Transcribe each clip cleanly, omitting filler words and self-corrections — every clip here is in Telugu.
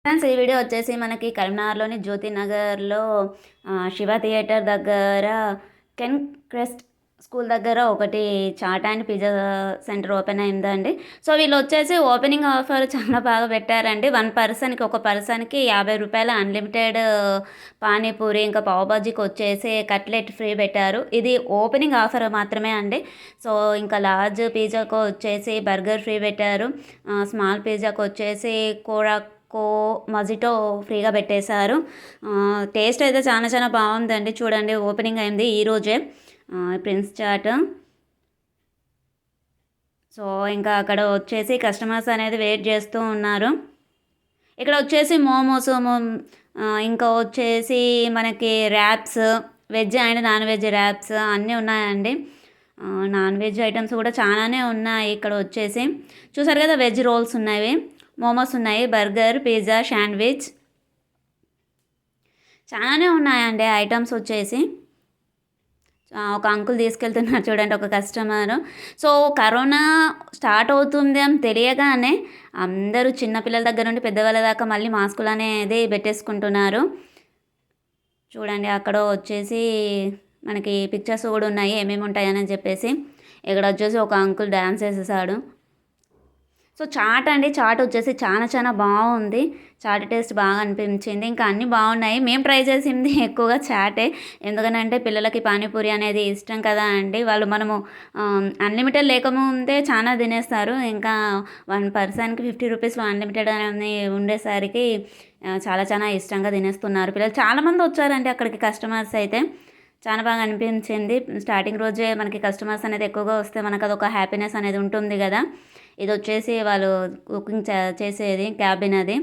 ఫ్రెండ్స్ ఈ వీడియో వచ్చేసి మనకి కరీంనగర్లోని జ్యోతి నగర్లో శివ థియేటర్ దగ్గర కెన్ క్రెస్ట్ స్కూల్ దగ్గర ఒకటి chat and pizza centre open అయిందండి. సో వీళ్ళు వచ్చేసి ఓపెనింగ్ ఆఫర్ చాలా బాగా పెట్టారండి. ఒక పర్సన్కి 50 రూపాయల అన్లిమిటెడ్ పానీపూరి ఇంకా పావుబాజీకి వచ్చేసి కట్లెట్ ఫ్రీ పెట్టారు. ఇది ఓపెనింగ్ ఆఫర్ మాత్రమే అండి. సో ఇంకా లార్జ్ పిజ్జాకు వచ్చేసి బర్గర్ ఫ్రీ పెట్టారు. స్మాల్ పిజ్జాకు వచ్చేసి మజిటో ఫ్రీగా పెట్టేశారు. టేస్ట్ అయితే చాలా చాలా బాగుందండి. చూడండి, ఓపెనింగ్ అయింది ఈరోజే ప్రిన్స్ చాట్. సో ఇంకా అక్కడ వచ్చేసి కస్టమర్స్ అనేది వెయిట్ చేస్తూ ఉన్నారు. ఇక్కడ వచ్చేసి మోమోస్, ఇంకా వచ్చేసి మనకి wraps, veg and non veg wraps అన్నీ ఉన్నాయండి. నాన్ వెజ్ ఐటమ్స్ కూడా చాలానే ఉన్నాయి. ఇక్కడ వచ్చేసి చూసారు కదా, వెజ్ రోల్స్ ఉన్నాయి, మోమోస్ ఉన్నాయి, బర్గర్, పిజ్జా, శాండ్విచ్ చాలానే ఉన్నాయండి ఐటమ్స్ వచ్చేసి. ఒక అంకుల్ తీసుకెళ్తున్నారు చూడండి, ఒక కస్టమర్. సో కరోనా స్టార్ట్ అవుతుంది అని తెలియగానే అందరూ చిన్నపిల్లల దగ్గర నుండి పెద్దవాళ్ళ దాకా మళ్ళీ మాస్కులు అనేది పెట్టేసుకుంటున్నారు. చూడండి, అక్కడ వచ్చేసి మనకి పిక్చర్స్ కూడా ఉన్నాయి ఏమేమి ఉంటాయని చెప్పేసి. ఇక్కడ వచ్చేసి ఒక అంకుల్ డ్యాన్స్ వేసేసాడు. సో చాట్ అండి, చాట్ వచ్చేసి చాలా చాలా బాగుంది. చాట్ టేస్ట్ బాగా అనిపించింది. ఇంకా అన్నీ బాగున్నాయి. మేము ట్రై చేసింది ఎక్కువగా చాటే. ఎందుకనంటే పిల్లలకి పానీపూరి అనేది ఇష్టం కదా అండి. మనము అన్లిమిటెడ్ లేకముందే చాలా తినేస్తారు. ఇంకా 1 పర్సన్కి 50 రూపీస్లో అన్లిమిటెడ్ అని ఉండేసరికి చాలా చాలా ఇష్టంగా తినేస్తున్నారు పిల్లలు. చాలామంది వచ్చారండి అక్కడికి కస్టమర్స్ అయితే. చాలా బాగా అనిపించింది. స్టార్టింగ్ రోజే మనకి కస్టమర్స్ అనేది ఎక్కువగా వస్తే మనకు అదొక హ్యాపీనెస్ అనేది ఉంటుంది కదా. ఇది వచ్చేసి వాళ్ళు కుకింగ్ చేసేది క్యాబిన్ అది.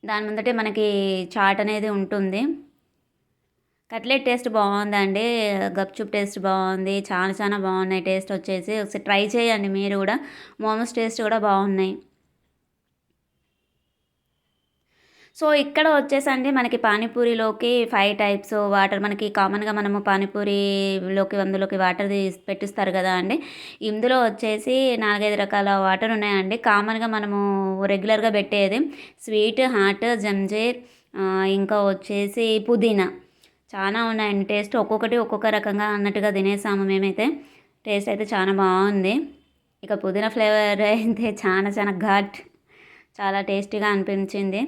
దాని ముందటే మనకి చాట్ అనేది ఉంటుంది. కట్లెట్ టేస్ట్ బాగుందండి. గప్చుప్ టేస్ట్ బాగుంది. చాలా చాలా బాగున్నాయి టేస్ట్ వచ్చేసి. ఒకసారి ట్రై చేయండి మీరు కూడా. మోమోస్ టేస్ట్ కూడా బాగున్నాయి. సో ఇక్కడ వచ్చేసండి మనకి పానీపూరిలోకి 5 టైప్స్ వాటర్, మనకి కామన్గా మనము పానీపూరిలోకి అందులోకి వాటర్ పెట్టిస్తారు కదా అండి. ఇందులో వచ్చేసి 4-5 రకాల వాటర్ ఉన్నాయండి. కామన్గా మనము రెగ్యులర్గా పెట్టేది స్వీట్, హాట్, జంజీర్, ఇంకా వచ్చేసి పుదీనా. చాలా ఉన్నాయండి. టేస్ట్ ఒక్కొక్కటి ఒక్కొక్క రకంగా అన్నట్టుగా తినేసాము మేమైతే. టేస్ట్ అయితే చాలా బాగుంది. ఇక పుదీనా ఫ్లేవర్ అయితే చాలా చాలా ఘాట్, చాలా టేస్టీగా అనిపించింది.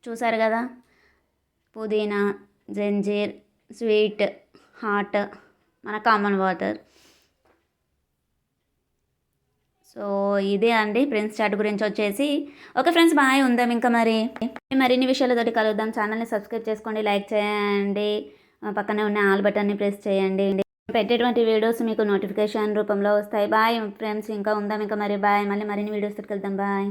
చూసారు కదా, పుదీనా, జంజీర్, స్వీట్, హాట్, మన కామన్ వాటర్. సో ఇదే అండి ప్రిన్స్ చాట్ గురించి వచ్చేసి. ఓకే ఫ్రెండ్స్, బాయ్, ఉందాం ఇంకా మరిన్ని విషయాలతోటి కలుద్దాం. ఛానల్ని సబ్స్క్రైబ్ చేసుకోండి, లైక్ చేయండి, పక్కనే ఉన్న ఆల్ బటన్ని ప్రెస్ చేయండి. పెట్టేటువంటి వీడియోస్ మీకు నోటిఫికేషన్ రూపంలో వస్తాయి. బాయ్ ఫ్రెండ్స్, ఇంకా ఉందాం ఇంకా బాయ్. మళ్ళీ మరిన్ని వీడియోస్ వెళ్దాం. బాయ్.